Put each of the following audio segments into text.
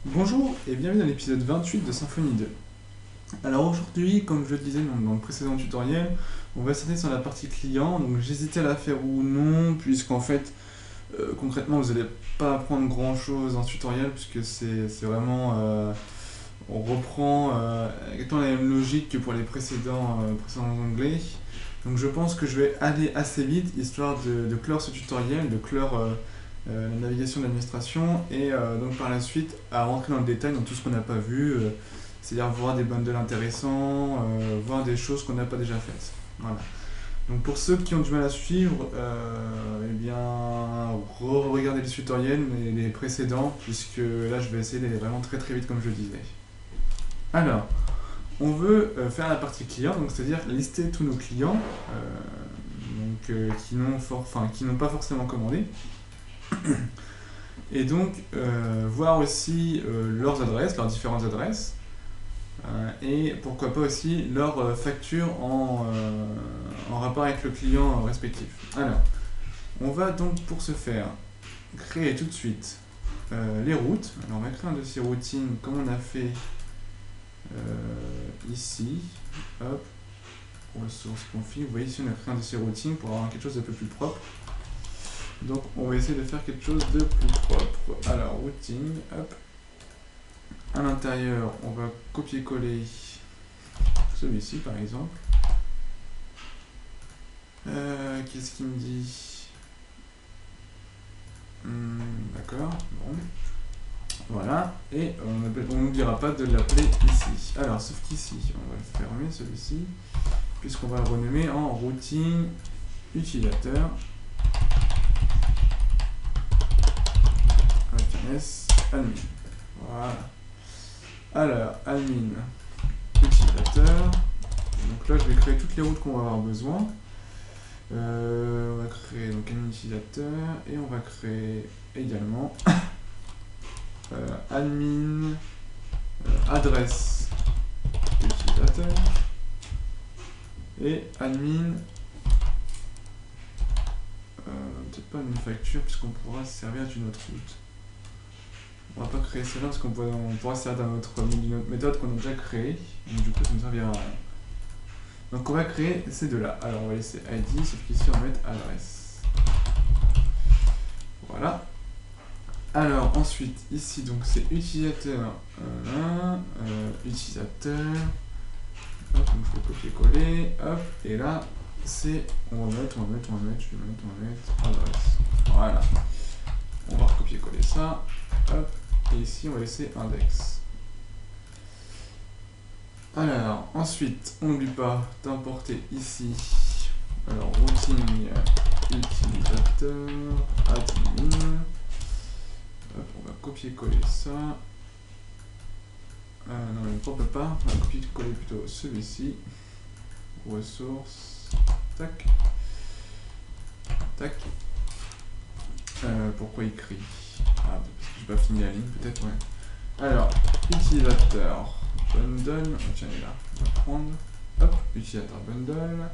Bonjour et bienvenue dans l'épisode 28 de Symfony 2. Alors aujourd'hui, comme je le disais dans le précédent tutoriel, on va s'attarder sur la partie client. Donc j'hésitais à la faire ou non, puisqu'en fait, concrètement, vous n'allez pas apprendre grand chose dans ce tutoriel, puisque c'est vraiment. On reprend exactement la même logique que pour les précédents onglets. Donc je pense que je vais aller assez vite, histoire de clore ce tutoriel, de clore la navigation d'administration, et donc par la suite à rentrer dans le détail dans tout ce qu'on n'a pas vu, c'est-à-dire voir des bundles intéressants, voir des choses qu'on n'a pas déjà faites. Voilà. Donc pour ceux qui ont du mal à suivre, eh bien, regardez les tutoriels, les précédents, puisque là je vais essayer d'aller vraiment très très vite comme je le disais. Alors, on veut faire la partie client, donc c'est-à-dire lister tous nos clients qui n'ont pas forcément commandé, et donc voir aussi leurs adresses, leurs différentes adresses, et pourquoi pas aussi leurs factures en rapport avec le client respectif. Alors, on va donc pour ce faire créer tout de suite les routes. Alors, on va créer un dossier routing comme on a fait ici. Hop, ressources config. Vous voyez ici, on a créé un dossier routing pour avoir quelque chose de peu plus propre. Donc, on va essayer de faire quelque chose de plus propre. Alors, routing, hop. À l'intérieur, on va copier-coller celui-ci par exemple. Qu'est-ce qu'il me dit? D'accord, bon. Voilà, et on n'oubliera pas de l'appeler ici. Alors, sauf qu'ici, on va le fermer celui-ci, puisqu'on va le renommer en routing utilisateur. Admin. Voilà. Alors, admin utilisateur. Donc là, je vais créer toutes les routes qu'on va avoir besoin. On va créer donc un utilisateur et on va créer également admin adresse utilisateur et admin peut-être pas une facture puisqu'on pourra se servir d'une autre route. On va pas créer celle-là parce qu'on pourra se servir d'une autre méthode qu'on a déjà créée, donc du coup ça ne servira à rien. Donc on va créer ces deux-là. Alors on va laisser ID, sauf qu'ici on va mettre adresse. Voilà. Alors ensuite, ici donc c'est utilisateur. Utilisateur. Hop, donc je vais copier-coller. Hop, et là c'est. On va mettre adresse. Voilà. On va recopier-coller ça. Hop, et ici on va laisser index. Alors, ensuite, on n'oublie pas d'importer ici, alors routing utilisateur, admin, hop, on va copier-coller ça, non, on ne peut pas, on va copier-coller plutôt celui-ci, ressources, tac, tac, pourquoi il crie? Ah, parce que j'ai pas fini la ligne, peut-être, ouais. Alors, utilisateur, bundle, tiens, il est là, on va prendre, hop, utilisateur bundle,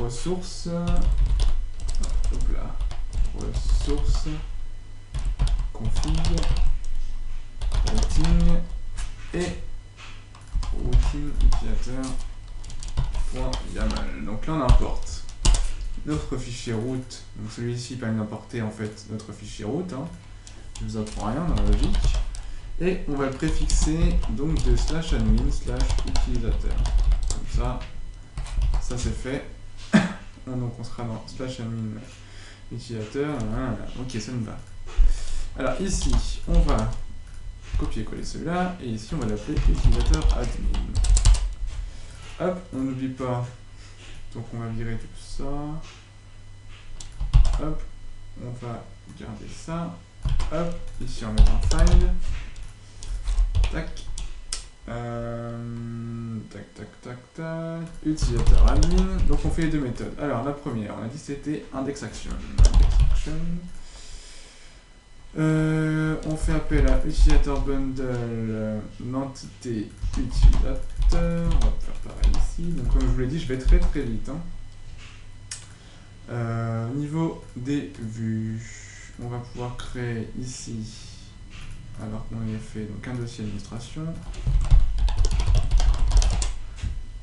ressources, hop là, ressources, config, routing, et routing utilisateur.yaml. Donc là on importe notre fichier route, donc celui-ci permet d'importer en fait notre fichier route, hein. Je vous apprends rien dans la logique. Et on va le préfixer donc de /admin/utilisateur. Comme ça, ça c'est fait. Donc on sera dans /admin utilisateur. Ok, ça me va. Alors ici, on va copier-coller celui-là. Et ici, on va l'appeler utilisateur admin. Hop, on n'oublie pas. Donc on va virer tout ça. Hop, on va garder ça. Hop, ici on va mettre un file. Tac. Tac. Utilisateur admin. Donc on fait les deux méthodes. Alors la première, on a dit c'était index-action. On fait appel à utilisateur bundle l'entité utilisateur. On va faire pareil ici. Donc comme je vous l'ai dit, je vais très très vite. Niveau des vues, on va pouvoir créer ici Alors qu'on ait fait donc un dossier administration.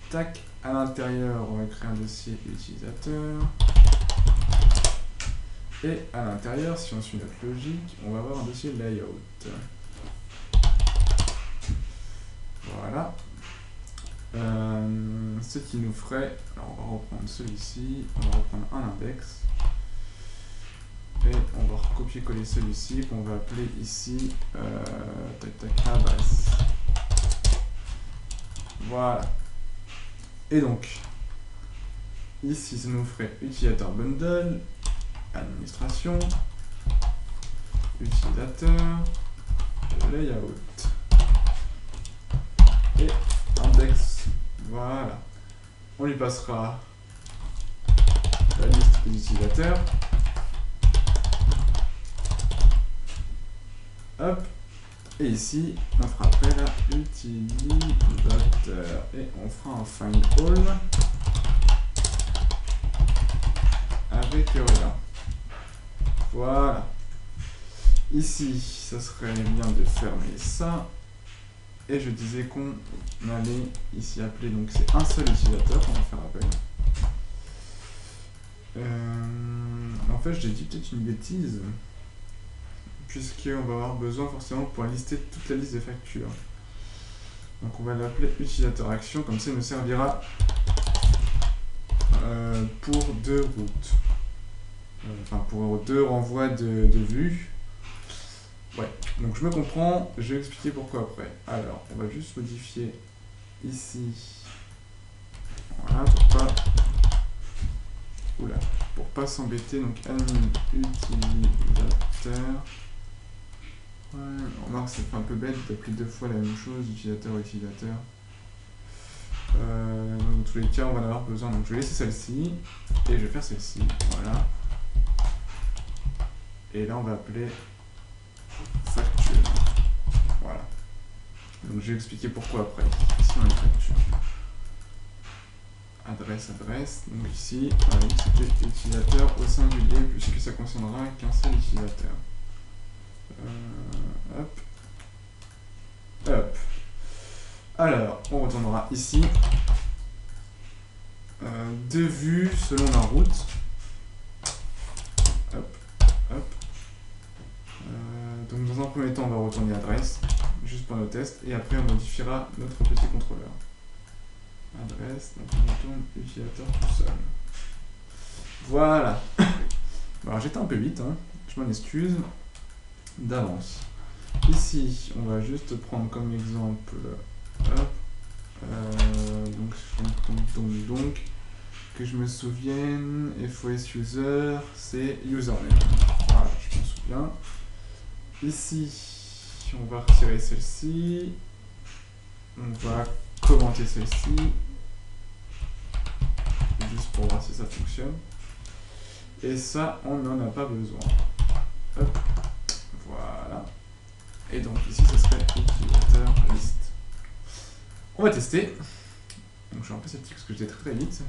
Tac, à l'intérieur, on va créer un dossier utilisateur. Et à l'intérieur, si on suit notre logique, on va avoir un dossier layout. Voilà. Ce qui nous ferait, alors on va reprendre celui-ci, on va reprendre un index. Et on va recopier-coller celui-ci qu'on va appeler ici tac tac adresse. Voilà. Et donc, ici ça nous ferait utilisateur bundle, administration, utilisateur, layout et index. Voilà. On lui passera la liste des utilisateurs. Hop. Et ici, on fera appel à utilisateur et on fera un find all avec rien. Voilà. Ici, ça serait bien de fermer ça. Et je disais qu'on allait ici appeler, donc c'est un seul utilisateur qu'on va faire appel. En fait, j'ai dit peut-être une bêtise, puisqu'on va avoir besoin forcément pour lister toute la liste des factures. Donc on va l'appeler utilisateur action, comme ça il nous servira pour deux routes. Enfin pour deux renvois de vues. Ouais, donc je me comprends, je vais expliquer pourquoi après. Alors, on va juste modifier ici. Voilà, pour pas s'embêter, donc admin utilisateur. Ouais, on remarque que c'est un peu bête d'appeler deux fois la même chose, utilisateur. Dans tous les cas, on va en avoir besoin. Donc je vais laisser celle-ci et je vais faire celle-ci. Voilà. Et là, on va appeler facture. Voilà. Donc je vais expliquer pourquoi après. Ici, on a une facture. Adresse. Donc ici, on a dit que c'était utilisateur au singulier puisque ça concernera qu'un seul utilisateur. Hop. Alors, on retournera ici. Deux vues selon la route. Hop. Donc dans un premier temps, on va retourner adresse, juste pour nos tests, et après on modifiera notre petit contrôleur. Adresse, donc on retourne utilisateur tout seul. Voilà. Alors j'étais un peu vite, hein. Je m'en excuse d'avance. Ici, on va juste prendre comme exemple, hop, donc, que je me souvienne, FOS user, c'est username. Voilà, je m'en souviens. Ici, on va retirer celle-ci. On va commenter celle-ci. Juste pour voir si ça fonctionne. Et ça, on n'en a pas besoin. Hop. Voilà. Et donc ici, ce serait utilisateur list. On va tester. Donc je suis un peu sceptique parce que j'étais très vite.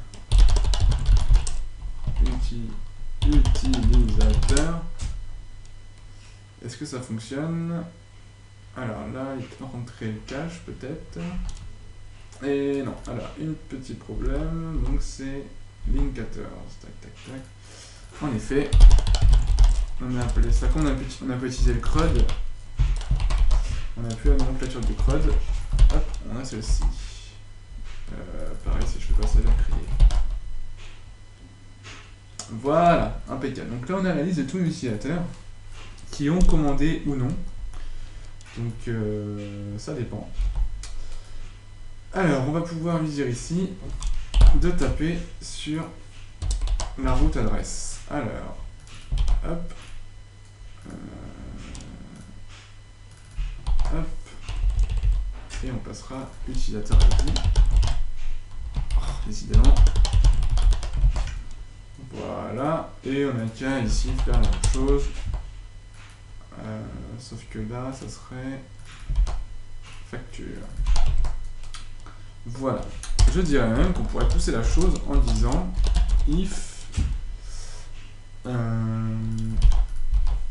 Utilisateur. Est-ce que ça fonctionne? Alors là, il peut rentrer le cache peut-être. Et non. Alors, un petit problème. Donc c'est link 14. Tac. En effet, on a appelé ça. Quand on a pas utilisé le CRUD, on n'a plus la nomenclature du CRUD. Hop, on a celle-ci. Pareil, si je fais passer la créer. Voilà, impeccable. Donc là, on a la liste de tous les utilisateurs qui ont commandé ou non. Donc, ça dépend. Alors, on va pouvoir lui dire ici de taper sur la route adresse. Alors, hop. Hop. Et on passera utilisateur ID. Oh, décidément. Voilà. Et on a qu'à ici faire la même chose. Sauf que là, ça serait facture. Voilà. Je dirais même qu'on pourrait pousser la chose en disant if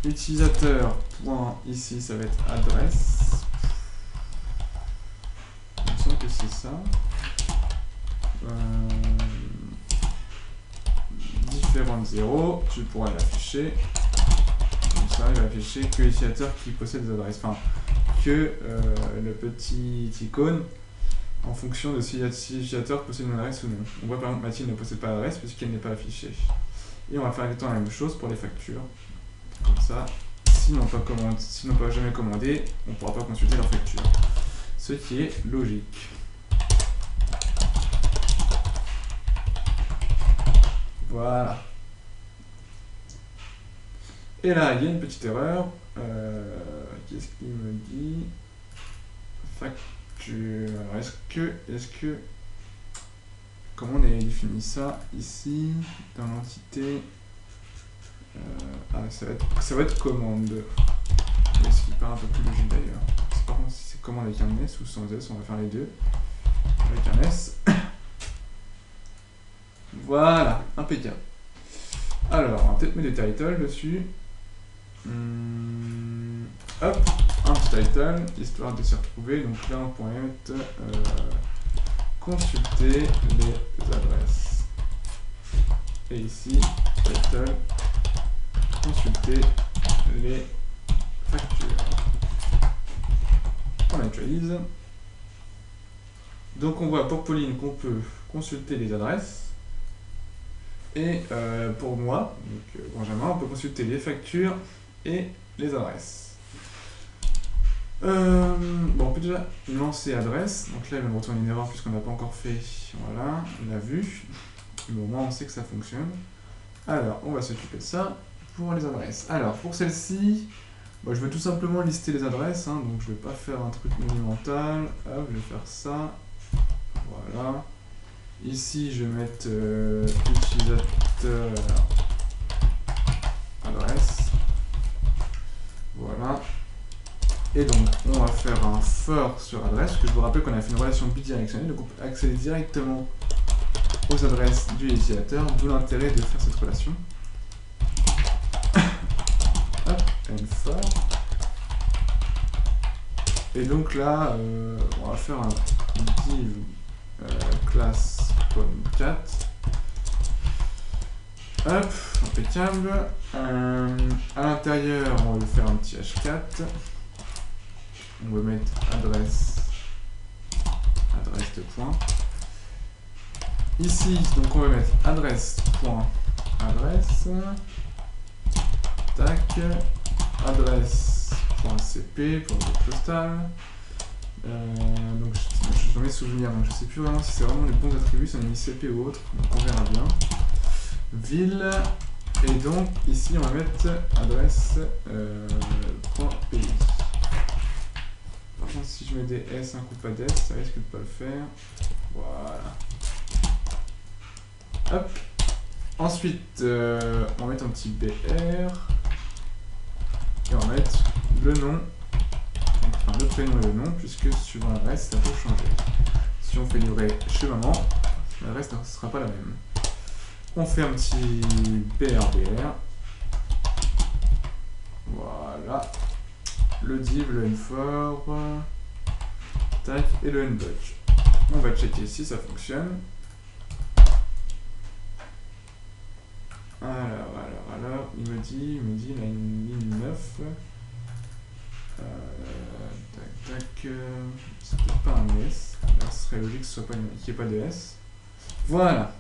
utilisateur, point, ici, ça va être adresse. Il me semble que c'est ça. Différente 0, tu pourras l'afficher. Comme ça, il va afficher que l'utilisateur qui possède des adresses. Enfin, que le petit icône en fonction de si l'utilisateur possède une adresse ou non. On voit par exemple Mathilde ne possède pas d'adresse puisqu'elle n'est pas affichée. Et on va faire exactement la même chose pour les factures. Comme ça, s'ils n'ont pas jamais commandé, on ne pourra pas consulter leur facture. Ce qui est logique. Voilà. Et là, il y a une petite erreur. Qu'est-ce qu'il me dit? Facture. Alors, est-ce que... Comment on a défini ça ici, dans l'entité? Ça va être commande. Ce qui paraît un peu plus logique d'ailleurs. Par contre, si c'est commande avec un S ou sans S, on va faire les deux. Avec un S. Voilà, impeccable. Alors, on va peut-être mettre des titles dessus. Hop, un petit title, histoire de s'y retrouver. Donc là, on pourrait mettre consulter les adresses. Et ici, title, consulter les factures. On actualise. Donc on voit pour Pauline qu'on peut consulter les adresses. Et pour moi, donc Benjamin, on peut consulter les factures et les adresses. Bon, on peut déjà lancer adresse. Donc là, il va me retourner une erreur puisqu'on n'a pas encore fait. Voilà, on l'a vu. Mais au moins, on sait que ça fonctionne. Alors, on va s'occuper de ça pour les adresses. Alors, pour celle-ci, bon, je vais tout simplement lister les adresses. Hein, donc, je ne vais pas faire un truc monumental. Hop, je vais faire ça. Voilà. Ici, je vais mettre utilisateur adresse. Voilà. Et donc, on va faire un for sur adresse, parce que je vous rappelle qu'on a fait une relation bidirectionnelle, donc on peut accéder directement aux adresses du utilisateur, d'où l'intérêt de faire cette relation. Hop, and for. Et donc là, on va faire un div classe point4. Hop, impeccable. À l'intérieur, on va lui faire un petit h4. On va mettre adresse de point. Ici, donc on va mettre adresse.adresse. Tac. Adresse.cp pour le code postal. Donc je m'en ai souvenir, donc je sais plus vraiment si c'est vraiment les bons attributs, si on a mis CP ou autre, donc on verra bien. Ville, et donc ici on va mettre adresse.pays. Par contre, si je mets des S, un coup pas d'S, ça risque de pas le faire. Voilà. Hop. Ensuite, on va mettre un petit BR. Et on va mettre le nom. Enfin, le prénom et le nom, puisque suivant l'adresse, ça peut changer. Si on fait livrer chez maman, l'adresse ne sera pas la même. On fait un petit BRBR. Voilà. Le div, le nfor, tac, et le nbudge. On va checker si ça fonctionne. Alors, il me dit, il a une ligne 9. Tac, c'est peut-être pas un S. Là, ce serait logique que ce soit pas qu'il n'y ait pas de S. Voilà.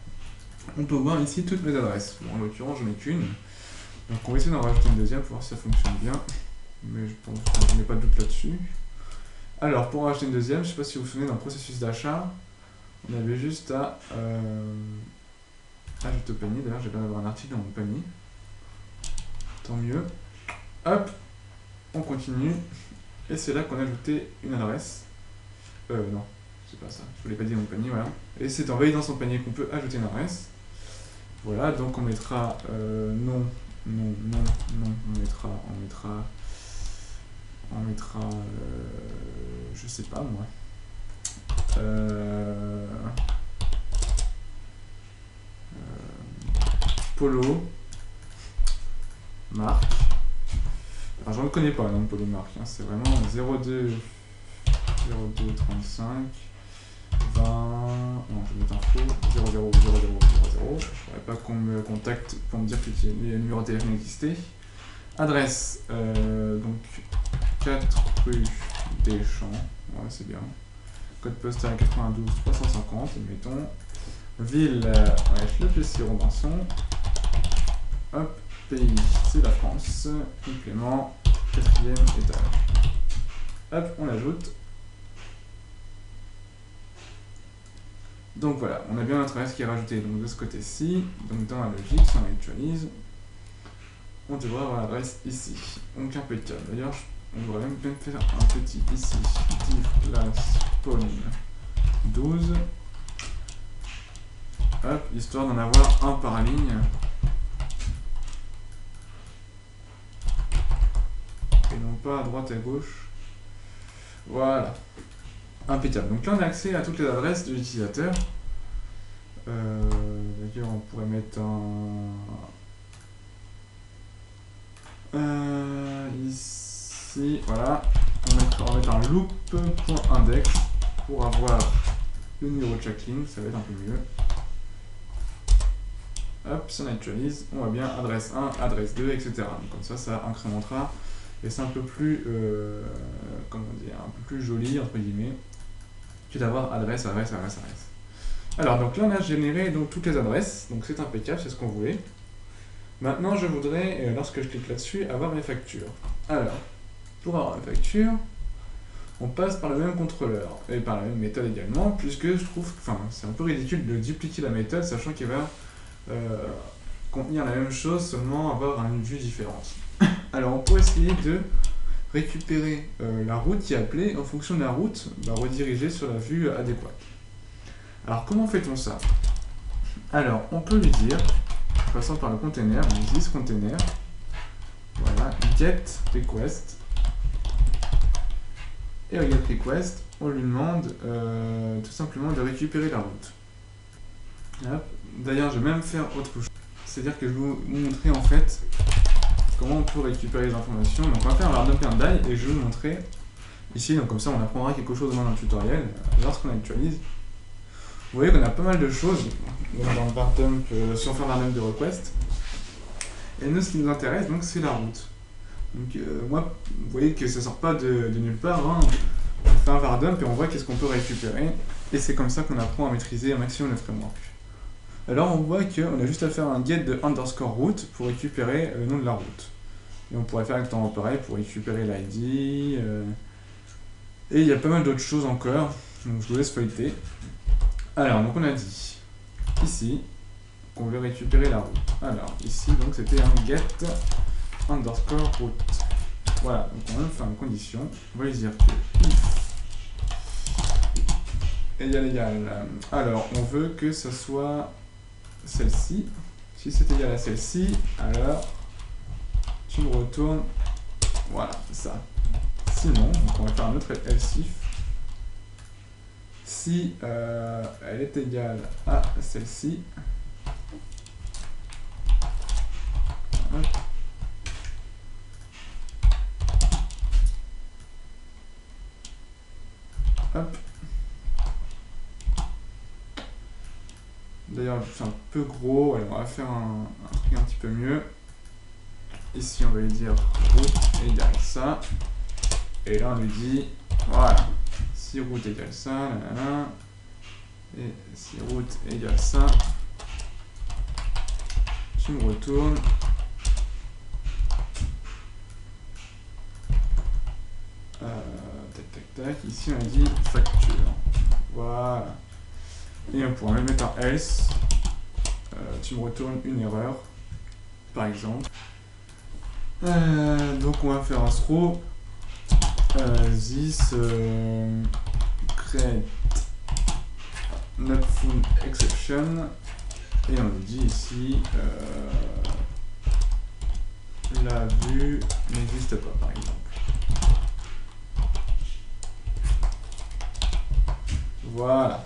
On peut voir ici toutes mes adresses. Bon, en l'occurrence, j'en ai qu'une. Donc, on va essayer d'en rajouter une deuxième pour voir si ça fonctionne bien. Mais je pense que je n'ai pas de doute là-dessus. Alors, pour en rajouter une deuxième, je ne sais pas si vous vous souvenez d'un processus d'achat. On avait juste à ajouter au panier. D'ailleurs, j'ai bien d'avoir un article dans mon panier. Tant mieux. Hop, on continue. Et c'est là qu'on a ajouté une adresse. Non, c'est pas ça. Je voulais pas dire mon panier, voilà. Et c'est en validant son panier qu'on peut ajouter une adresse. Voilà, donc on mettra non, on mettra je sais pas moi. Polo, marque, Alors je ne connais pas donc Polymark, hein, c'est vraiment 02 35 20. Non, je vais mettre un faux 00 00 00. Je ne voudrais pas qu'on me contacte pour me dire que les numéros de téléphone existaient. Adresse, donc 4 rue des Champs, ouais, c'est bien. Code postal 92 350, admettons. Ville, on va mettre le Plessis Robinson. Hop, pays, c'est la France. Complément, 4e étage. Hop, on ajoute. Donc voilà, on a bien notre adresse qui est rajoutée donc de ce côté-ci. Donc dans la logique, si on actualise, on devrait avoir l'adresse ici. Donc impeccable. D'ailleurs, on devrait même faire un petit ici. Div class spawn 12. Hop, histoire d'en avoir un par ligne. Et non pas à droite et à gauche. Voilà. Impeccable. Donc là, on a accès à toutes les adresses de l'utilisateur. D'ailleurs, on pourrait mettre ici, voilà. On va mettre un loop.index pour avoir le numéro de chaque ligne. Ça va être un peu mieux. Hop, si on actualise, on voit bien adresse 1, adresse 2, etc. Donc comme ça incrémentera. Et c'est un peu plus, comment dire, un peu plus joli, entre guillemets, que d'avoir adresse. Alors, donc là, on a généré donc, toutes les adresses, donc c'est impeccable, c'est ce qu'on voulait. Maintenant, je voudrais, lorsque je clique là-dessus, avoir mes factures. Alors, pour avoir mes factures, on passe par le même contrôleur, et par la même méthode également, puisque je trouve, enfin, c'est un peu ridicule de dupliquer la méthode, sachant qu'il va contenir la même chose, seulement avoir une vue différente. Alors, on pourrait essayer de récupérer la route qui est appelée, en fonction de la route, rediriger sur la vue adéquate. Alors, comment fait-on ça? Alors, on peut lui dire, en passant par le container, this container, voilà, get request, et au get request, on lui demande tout simplement de récupérer la route. D'ailleurs, je vais même faire autre chose, c'est-à-dire que je vais vous montrer en fait comment on peut récupérer les informations. Donc on va faire un var dump and die et je vais vous montrer ici, donc comme ça on apprendra quelque chose dans le tutoriel lorsqu'on actualise. Vous voyez qu'on a pas mal de choses dans le var dump, si on fait un var dump de request. Et nous, ce qui nous intéresse, donc, c'est la route. Donc moi, vous voyez que ça sort pas de nulle part, hein. On fait un var dump et on voit qu'est-ce qu'on peut récupérer. Et c'est comme ça qu'on apprend à maîtriser un maximum le framework. Alors on voit qu'on a juste à faire un get de underscore route pour récupérer le nom de la route. Et on pourrait faire exactement pareil pour récupérer l'ID. Et il y a pas mal d'autres choses encore, donc je vous laisse feuilleter. Alors, donc on a dit ici qu'on veut récupérer la route. Alors, ici, donc c'était un get underscore route. Voilà, donc on va faire une condition. On va lui dire que if égal. Alors, on veut que ça soit celle-ci. Si c'est égal à celle-ci, alors tu me retournes. Voilà, c'est ça. Sinon, donc on va faire un autre else if. Si elle est égale à celle-ci, hop. D'ailleurs, c'est un peu gros, allez, on va faire un truc un petit peu mieux. Ici, on va lui dire route égale ça. Et là, on lui dit, voilà, si route égale ça, là, et si route égale ça, tu me retournes. Tac, tac, tac. Ici, on a dit facture. Voilà. Et on pourra même mettre un else. Tu me retournes une erreur, par exemple. Donc, on va faire un throw. This create not found exception. Et on lui dit ici la vue n'existe pas, par exemple. Voilà.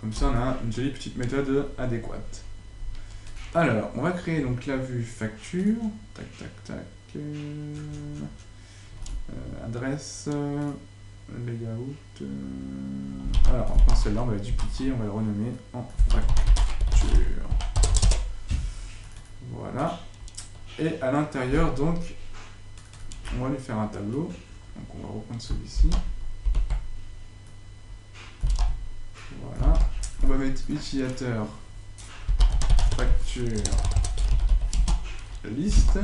Comme ça, on a une jolie petite méthode adéquate. Alors, on va créer donc la vue facture. Tac, tac, tac. Adresse, layout. Alors, on prend celle-là, on va la dupliquer, on va la renommer en facture. Voilà. Et à l'intérieur, donc, on va lui faire un tableau. Donc, on va reprendre celui-ci. Voilà. On va mettre utilisateur, facture, liste.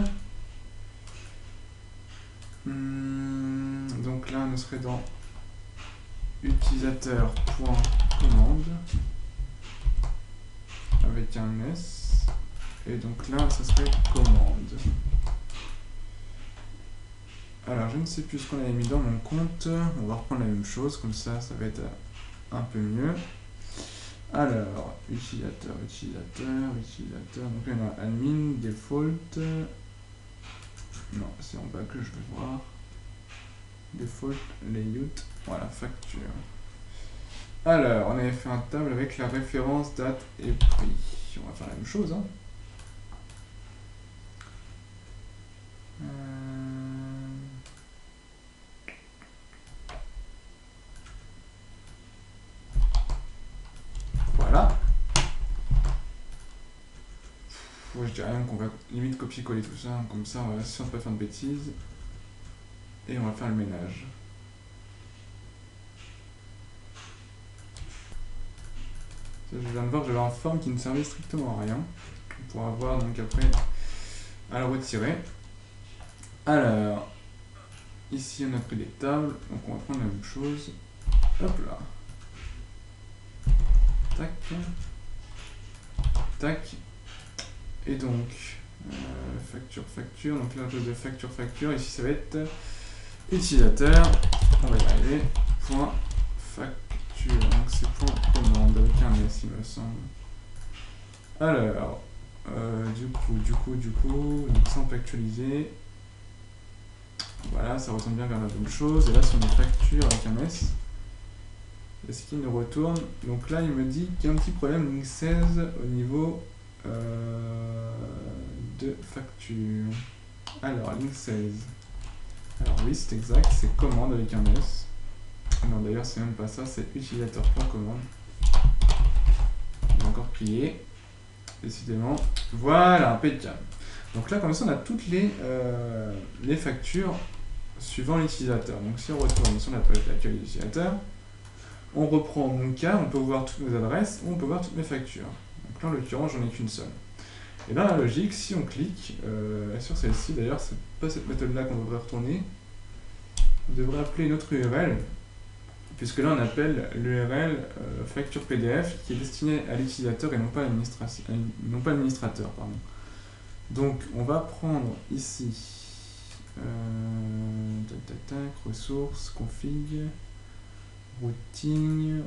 Donc là, on serait dans utilisateur.commande avec un S. Et donc là, ça serait commande. Alors, je ne sais plus ce qu'on avait mis dans mon compte. On va reprendre la même chose, comme ça, ça va être un peu mieux. Alors, utilisateur. Donc là, on a admin, default. Non, c'est en bas que je veux voir. Default, layout. Voilà, facture. Alors, on avait fait un table avec la référence, date et prix. On va faire la même chose, hein. Voilà. Je dirais même qu'on va limite copier-coller tout ça, comme ça, si on ne peut pas faire de bêtises. Et on va faire le ménage. Ça, je viens de voir que j'avais un forme qui ne servait strictement à rien. On pourra voir donc après à le retirer. Alors, ici on a pris des tables, donc on va prendre la même chose. Hop là. Tac. Tac. Et donc, facture. Donc là, je de facture. Ici, ça va être utilisateur. On va y arriver. Point facture. Donc c'est point commande avec un S, il me semble. Alors, du coup, donc ça on peut actualiser. Voilà, ça retourne bien vers la même chose. Et là, si on met facture avec un S, est-ce qu'il nous retourne? Donc là, il me dit qu'il y a un petit problème, link 16 au niveau de facture. Alors, link 16. Alors oui, c'est exact, c'est commande avec un S. Non, d'ailleurs, c'est même pas ça, c'est utilisateur.commande. J'ai encore plié. Décidément. Voilà, impeccable. Donc là, comme ça, on a toutes les factures suivant l'utilisateur. Donc si on retourne sur la page d'accueil de l'utilisateur, on reprend mon cas, on peut voir toutes mes adresses, ou on peut voir toutes mes factures. Donc là, en l'occurrence, j'en ai qu'une seule. Et dans la logique, si on clique sur celle-ci, d'ailleurs, c'est pas cette méthode-là qu'on devrait retourner, on devrait appeler notre URL, puisque là, on appelle l'URL facture PDF qui est destinée à l'utilisateur et non pas à l'administrateur. Donc, on va prendre ici ressources, config, routing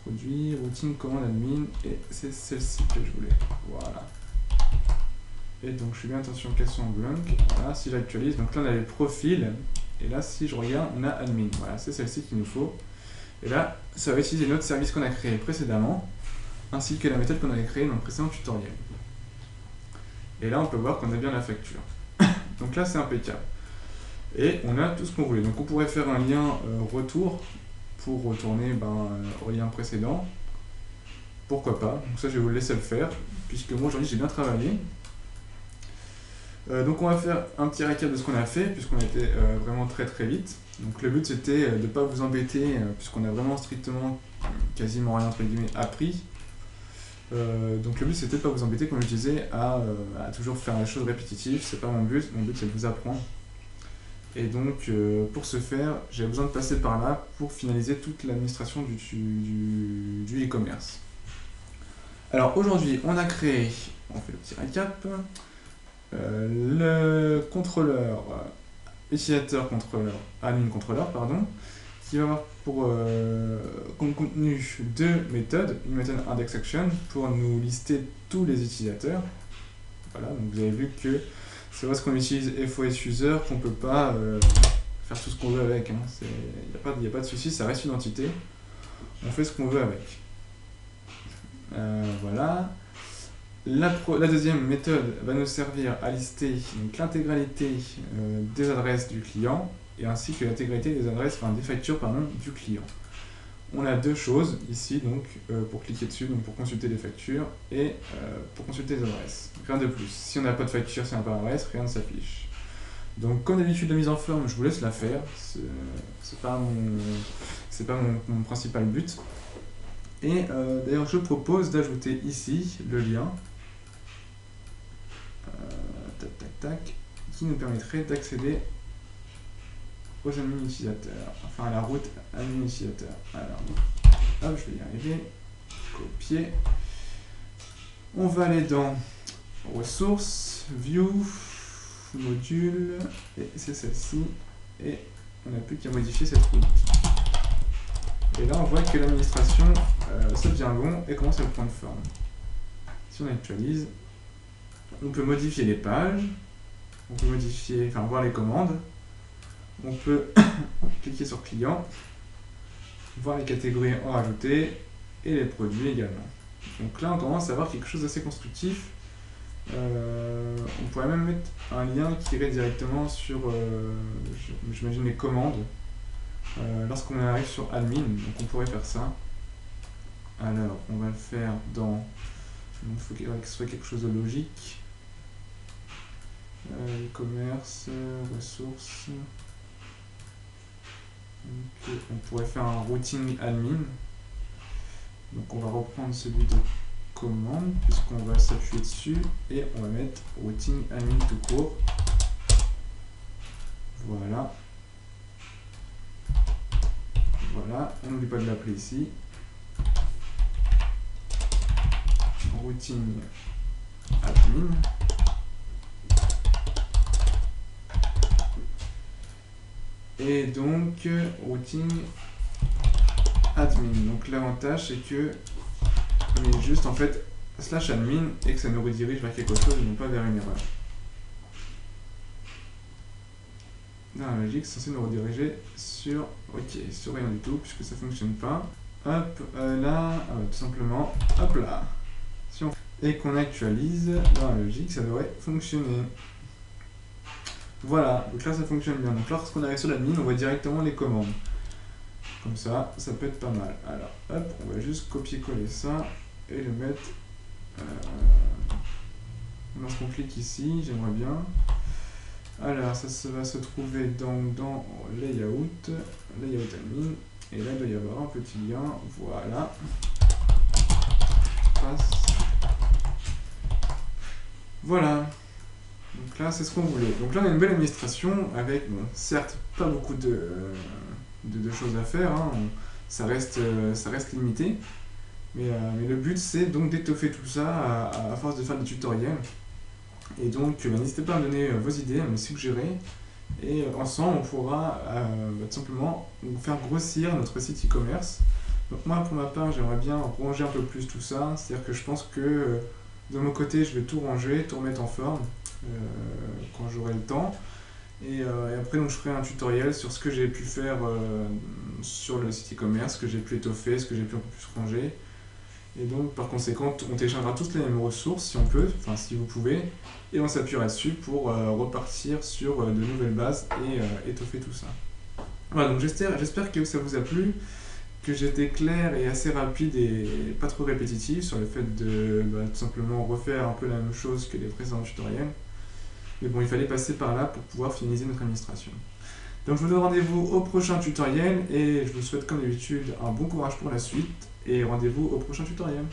produit, routing commande admin, et c'est celle-ci que je voulais. Voilà. Et donc je fais bien attention qu'elles sont en blanc. Voilà, si j'actualise, donc là on a les profils, et là si je regarde, on a admin. Voilà, c'est celle-ci qu'il nous faut. Et là, ça va utiliser notre service qu'on a créé précédemment, ainsi que la méthode qu'on avait créée dans le précédent tutoriel. Et là on peut voir qu'on a bien la facture. Donc là c'est impeccable. Et on a tout ce qu'on voulait. Donc on pourrait faire un lien retour pour retourner au lien précédent. Pourquoi pas? Donc ça je vais vous laisser le faire, puisque moi aujourd'hui j'ai bien travaillé. Donc on va faire un petit récap de ce qu'on a fait, puisqu'on a été vraiment très vite. Donc le but c'était de ne pas vous embêter, puisqu'on a vraiment strictement quasiment rien entre guillemets appris. Donc le but c'était de ne pas vous embêter, comme je disais, à toujours faire les choses répétitives. C'est pas mon but c'est de vous apprendre. Et donc pour ce faire, j'ai besoin de passer par là pour finaliser toute l'administration du e-commerce. Alors aujourd'hui on a créé, on fait le petit récap, le contrôleur, utilisateur contrôleur, admin contrôleur, pardon, qui va avoir pour comme contenu deux méthodes, une méthode indexAction pour nous lister tous les utilisateurs. Voilà, donc vous avez vu que c'est parce qu'on utilise FOS User qu'on ne peut pas faire tout ce qu'on veut avec. Il n'y a pas de souci, ça reste une entité. On fait ce qu'on veut avec. Voilà. La deuxième méthode va nous servir à lister l'intégralité des adresses du client et ainsi que l'intégralité des adresses, enfin des factures pardon, du client. On a deux choses ici donc pour cliquer dessus, donc pour consulter les factures et pour consulter les adresses. Rien de plus. Si on n'a pas de facture, si on n'a pas d'adresse, rien ne s'affiche. Donc comme d'habitude la mise en forme, je vous laisse la faire. C'est pas mon principal but. Et d'ailleurs je propose d'ajouter ici le lien tac tac tac qui nous permettrait d'accéder aux admin utilisateurs, enfin à la route admin utilisateur. Alors, hop, je vais y arriver, copier. On va aller dans ressources, view, module, et c'est celle-ci, et on n'a plus qu'à modifier cette route. Et là on voit que l'administration ça devient long et commence à prendre forme. Si on actualise, on peut modifier les pages, on peut modifier, enfin voir les commandes, on peut cliquer sur client, voir les catégories en rajouter et les produits également. Donc là on commence à avoir quelque chose d'assez constructif. On pourrait même mettre un lien qui irait directement sur, j'imagine, les commandes lorsqu'on arrive sur admin, donc on pourrait faire ça. Alors on va le faire dans, il faut que ce soit quelque chose de logique. E-commerce, ressources. Donc, on pourrait faire un routing admin. Donc on va reprendre celui de commande puisqu'on va s'appuyer dessus et on va mettre routing admin tout court. Voilà. Voilà, on n'oublie pas de l'appeler ici. Routing admin. Et donc routing admin. Donc l'avantage c'est que on est juste en fait slash admin et que ça nous redirige vers quelque chose et non pas vers une erreur. Dans la logique, c'est censé nous rediriger sur sur rien du tout puisque ça fonctionne pas. Hop, là, tout simplement, hop là. Si on... Et qu'on actualise, dans la logique, ça devrait fonctionner. Voilà, donc là ça fonctionne bien. Donc lorsqu'on arrive sur l'admin, on voit directement les commandes. Comme ça, ça peut être pas mal. Alors, hop, on va juste copier-coller ça et le mettre. Lorsqu'on clique ici, j'aimerais bien. Alors, ça va se trouver dans layout admin. Et là, il doit y avoir un petit lien. Voilà. Passe. Voilà. Donc là, c'est ce qu'on voulait. Donc là, on a une belle administration avec, bon, certes, pas beaucoup de choses à faire. Hein. Ça reste limité. Mais le but, c'est donc d'étoffer tout ça à force de faire des tutoriels. Et donc, n'hésitez pas à me donner vos idées, à me suggérer. Et ensemble, on pourra tout simplement faire grossir notre site e-commerce. Donc moi, pour ma part, j'aimerais bien ranger un peu plus tout ça. C'est-à-dire que je pense que de mon côté, je vais tout ranger, tout remettre en forme quand j'aurai le temps. Et après, donc, je ferai un tutoriel sur ce que j'ai pu faire sur le site e-commerce, ce que j'ai pu étoffer, ce que j'ai pu un peu plus ranger. Et donc, par conséquent, on téléchargera tous les mêmes ressources si on peut, enfin si vous pouvez, et on s'appuiera dessus pour repartir sur de nouvelles bases et étoffer tout ça. Voilà, donc j'espère que ça vous a plu, que j'étais clair et assez rapide et pas trop répétitif sur le fait de tout simplement refaire un peu la même chose que les précédents tutoriels. Mais bon, il fallait passer par là pour pouvoir finaliser notre administration. Donc je vous donne rendez-vous au prochain tutoriel et je vous souhaite comme d'habitude un bon courage pour la suite et rendez-vous au prochain tutoriel.